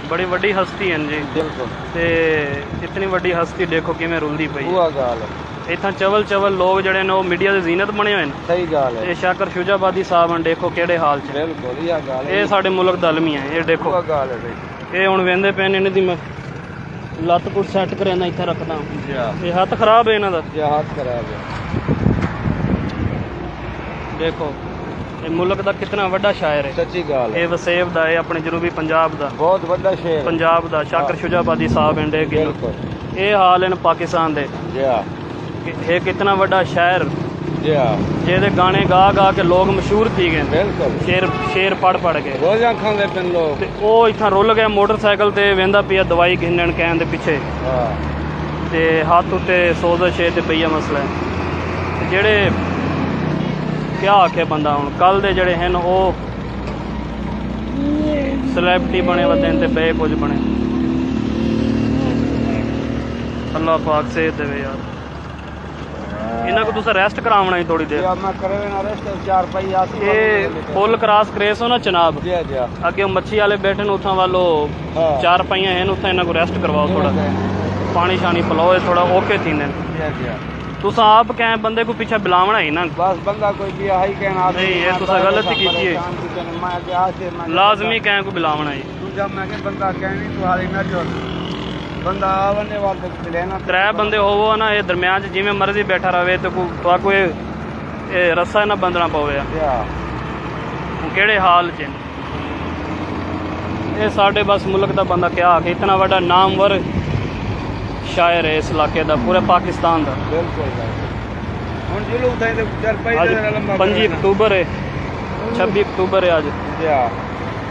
बड़ी वड्डी हस्ती हैं जी। बिल्कुल। ते इतनी वड्डी हस्ती देखो किवें रुलदी पई वो गल है। इत्थां चवल चवल लोग जड़े ने मीडिया की जीनत बने हुए हैं। सही गल है। ये शाकर शुजाबादी साहब हैं, देखो केड़े हाल च। बिल्कुल यह गल है। ये साडे मुल्क दा अलमी है। ये देखो वो गल है भाई। ये हुण वेंदे पे ने इन्हां दी मैं लत्त पुट सैट करना इत्थे रखदा। ये हाथ खराब है इन्हां दा। ये हाथ खराब है। देखो ये मुल्क दा कितना वड्डा शायर है। सच्ची गल है। ये वसेब दा है अपने जनूबी पंजाब दा। बहुत वड्डा शेर पंजाब दा शाकर शुजाबादी साहब हैं। बिल्कुल। ये हाल है पाकिस्तान दे। ये कितना वड्डा शायर जेदे गाने गा गा के लोग मशहूर थी गए। बिल्कुल। शेर शेर पढ़ पढ़ के रोज़ा खांदे पिन लोग। ते ओ इत्थां रुल गया मोटरसाइकिल ते वेंदा पिया दवाई घिनण कहण दे पिछे। ते हाथ उत्ते सोजश है ते पईया मसला है। जेड़े क्या आखे बंदा हुण कल दे जेड़े हैं ओ सैलेब्रिटी बने वदे ते बे कुछ बने। अल्लाह पाक सेहत देवे यार। इन्हां को तुस रेस्ट करावना ही थोड़ी देर। ये पुल क्रॉस करे सो ना जनाब अगे मच्छी वाले बैठे उठां वालो चार पाइया हैं उठां इन्हां को रेस्ट करवाओ थोड़ा पानी शानी पिलाओ थोड़ा ओके थी। तुस आप कहें बंदे को पीछे बुलावना ही ना बस बंदा कोई भी आई कहना नहीं ये तुस गलत ही की है। लाजमी कहें को बुलावना ही बंदा कहनी तुम्हारी नजर बंदा आवने वाले त्रै बंदे होवो ना ये दरम्यान जिमें मर्जी बैठा रहे तो कोई रस्सा ना बंधना पवे। केड़े हाल च ये साढ़े बस मुल्क का बंदा क्या आखे इतना बड़ा नामवर शायर है इस इलाके का पूरे पाकिस्तान का। बिल्कुल। 5 अक्टूबर है 26 अक्टूबर है आज।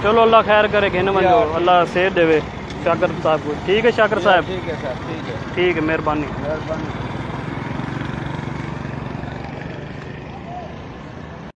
चलो अल्लाह खैर करे घिन वंजो अल्लाह सेहत देवे शाकर साहब को। ठीक है शाकर साहब। ठीक है सर। ठीक है मेहरबानी।